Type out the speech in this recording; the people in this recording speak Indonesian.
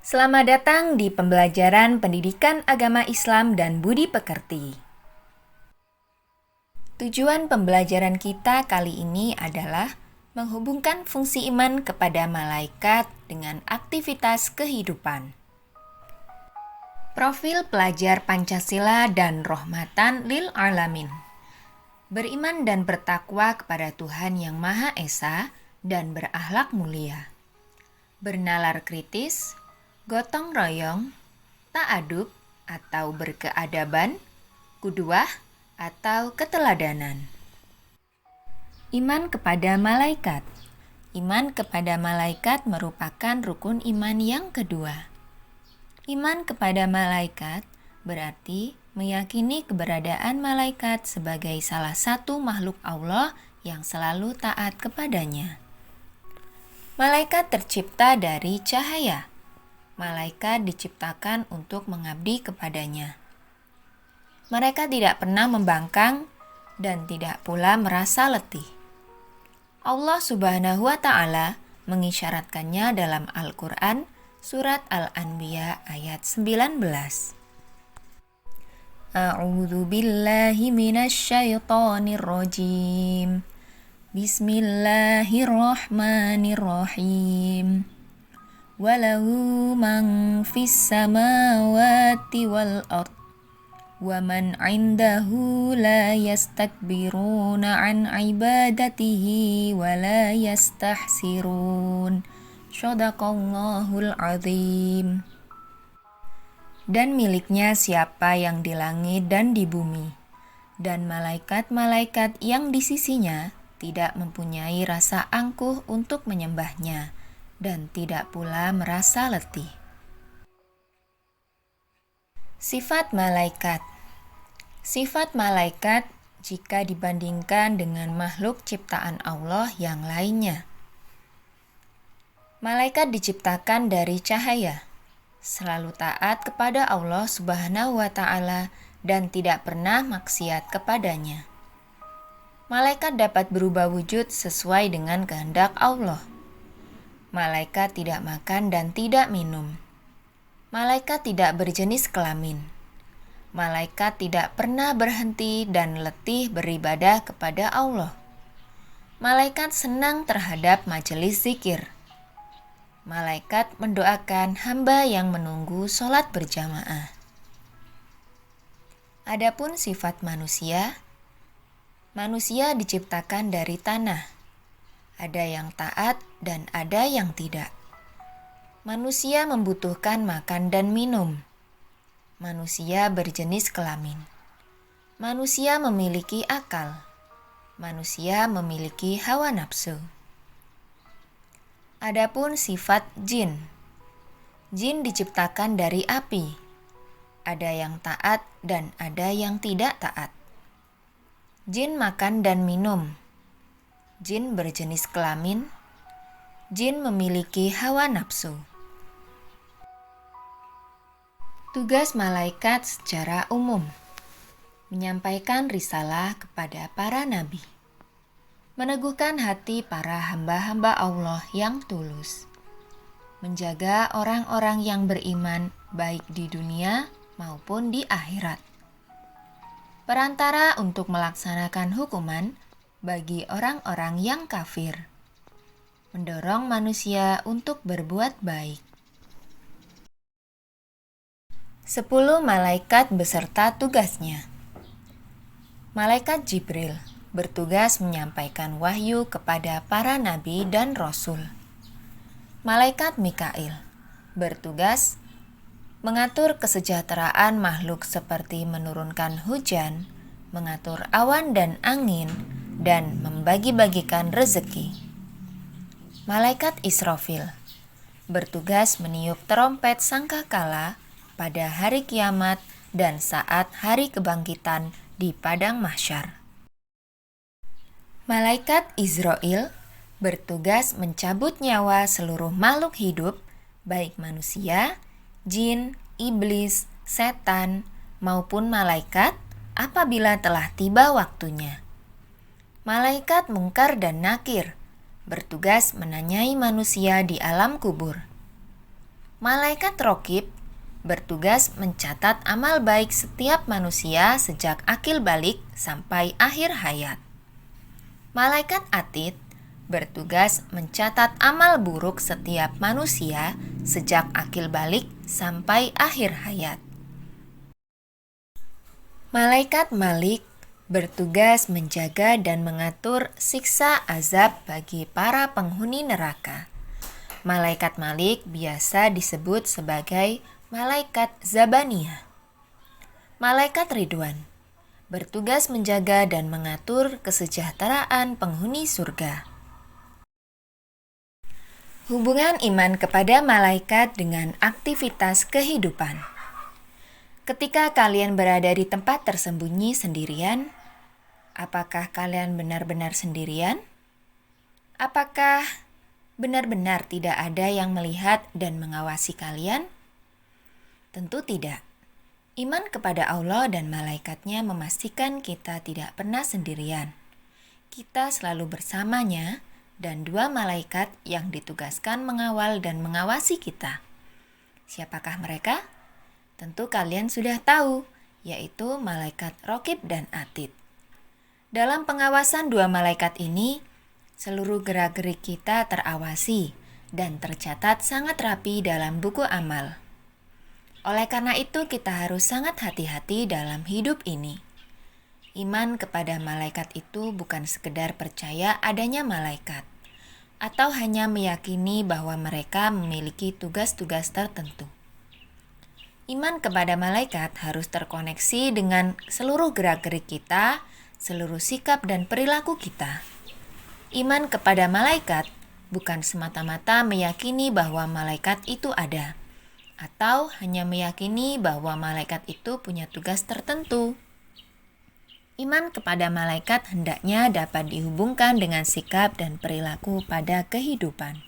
Selamat datang di pembelajaran Pendidikan Agama Islam dan Budi Pekerti. Tujuan pembelajaran kita kali ini adalah menghubungkan fungsi iman kepada malaikat dengan aktivitas kehidupan. Profil pelajar Pancasila dan Rahmatan lil Alamin. Beriman dan bertakwa kepada Tuhan Yang Maha Esa dan berakhlak mulia. Bernalar kritis, gotong royong, ta'adub atau berkeadaban, kuduah atau keteladanan. Iman kepada malaikat. Iman kepada malaikat merupakan rukun iman yang kedua. Iman kepada malaikat berarti meyakini keberadaan malaikat sebagai salah satu makhluk Allah yang selalu taat kepadanya. Malaikat tercipta dari cahaya. Malaikat diciptakan untuk mengabdi kepadanya. Mereka tidak pernah membangkang dan tidak pula merasa letih. Allah Subhanahu wa Ta'ala mengisyaratkannya dalam Al-Quran surat Al-Anbiya ayat 19. A'udzu billahi minasyaitonir rajim. Bismillahirrahmanirrahim. Walahu man fis samawati wal ard wa man 'indahu la yastakbiruna an ibadatihi wa la yastahsirun. Shadaqallahul azim. Dan miliknya siapa yang di langit dan di bumi, dan malaikat-malaikat yang di sisinya tidak mempunyai rasa angkuh untuk menyembahnya, dan tidak pula merasa letih. Sifat malaikat. Sifat malaikat jika dibandingkan dengan makhluk ciptaan Allah yang lainnya. Malaikat diciptakan dari cahaya, selalu taat kepada Allah Subhanahu wa Ta'ala dan tidak pernah maksiat kepadanya. Malaikat dapat berubah wujud sesuai dengan kehendak Allah. Malaikat tidak makan dan tidak minum. Malaikat tidak berjenis kelamin. Malaikat tidak pernah berhenti dan letih beribadah kepada Allah. Malaikat senang terhadap majelis zikir. Malaikat mendoakan hamba yang menunggu sholat berjamaah. Adapun sifat manusia, manusia diciptakan dari tanah. Ada yang taat dan ada yang tidak. Manusia membutuhkan makan dan minum. Manusia berjenis kelamin. Manusia memiliki akal. Manusia memiliki hawa nafsu. Adapun sifat jin. Jin diciptakan dari api. Ada yang taat dan ada yang tidak taat. Jin makan dan minum. Jin berjenis kelamin. Jin memiliki hawa nafsu. Tugas malaikat secara umum: menyampaikan risalah kepada para nabi, meneguhkan hati para hamba-hamba Allah yang tulus, menjaga orang-orang yang beriman baik di dunia maupun di akhirat, perantara untuk melaksanakan hukuman bagi orang-orang yang kafir, mendorong manusia untuk berbuat baik. 10 malaikat beserta tugasnya. Malaikat Jibril bertugas menyampaikan wahyu kepada para nabi dan rasul. Malaikat Mikail bertugas mengatur kesejahteraan makhluk seperti menurunkan hujan, mengatur awan dan angin, dan membagi-bagikan rezeki. Malaikat Israfil bertugas meniup terompet sangkakala pada hari kiamat dan saat hari kebangkitan di padang mahsyar. Malaikat Izrail bertugas mencabut nyawa seluruh makhluk hidup, baik manusia, jin, iblis, setan, maupun malaikat apabila telah tiba waktunya. Malaikat Mungkar dan Nakir bertugas menanyai manusia di alam kubur. Malaikat Rokib bertugas mencatat amal baik setiap manusia sejak akil balik sampai akhir hayat. Malaikat Atid bertugas mencatat amal buruk setiap manusia sejak akil balik sampai akhir hayat. Malaikat Malik bertugas menjaga dan mengatur siksa azab bagi para penghuni neraka. Malaikat Malik biasa disebut sebagai Malaikat Zabaniyah. Malaikat Ridwan bertugas menjaga dan mengatur kesejahteraan penghuni surga. Hubungan iman kepada malaikat dengan aktivitas kehidupan. Ketika kalian berada di tempat tersembunyi sendirian, apakah kalian benar-benar sendirian? Apakah benar-benar tidak ada yang melihat dan mengawasi kalian? Tentu tidak. Iman kepada Allah dan malaikatnya memastikan kita tidak pernah sendirian. Kita selalu bersamanya dan dua malaikat yang ditugaskan mengawal dan mengawasi kita. Siapakah mereka? Tentu kalian sudah tahu, yaitu malaikat Rokib dan Atid. Dalam pengawasan dua malaikat ini, seluruh gerak-gerik kita terawasi dan tercatat sangat rapi dalam buku amal. Oleh karena itu kita harus sangat hati-hati dalam hidup ini. Iman kepada malaikat itu bukan sekedar percaya adanya malaikat, atau hanya meyakini bahwa mereka memiliki tugas-tugas tertentu. Iman kepada malaikat harus terkoneksi dengan seluruh gerak-gerik kita, seluruh sikap dan perilaku kita. Iman kepada malaikat bukan semata-mata meyakini bahwa malaikat itu ada, atau hanya meyakini bahwa malaikat itu punya tugas tertentu. Iman kepada malaikat hendaknya dapat dihubungkan dengan sikap dan perilaku pada kehidupan.